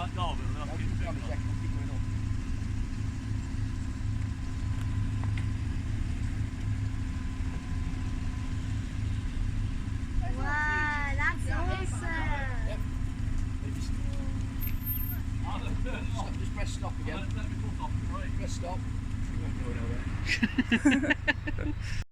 let go of it, and I'll keep picking up. Wow, that's awesome. Yep. Stop, just press stop again. Let me put off, right? Press stop. You won't go nowhere.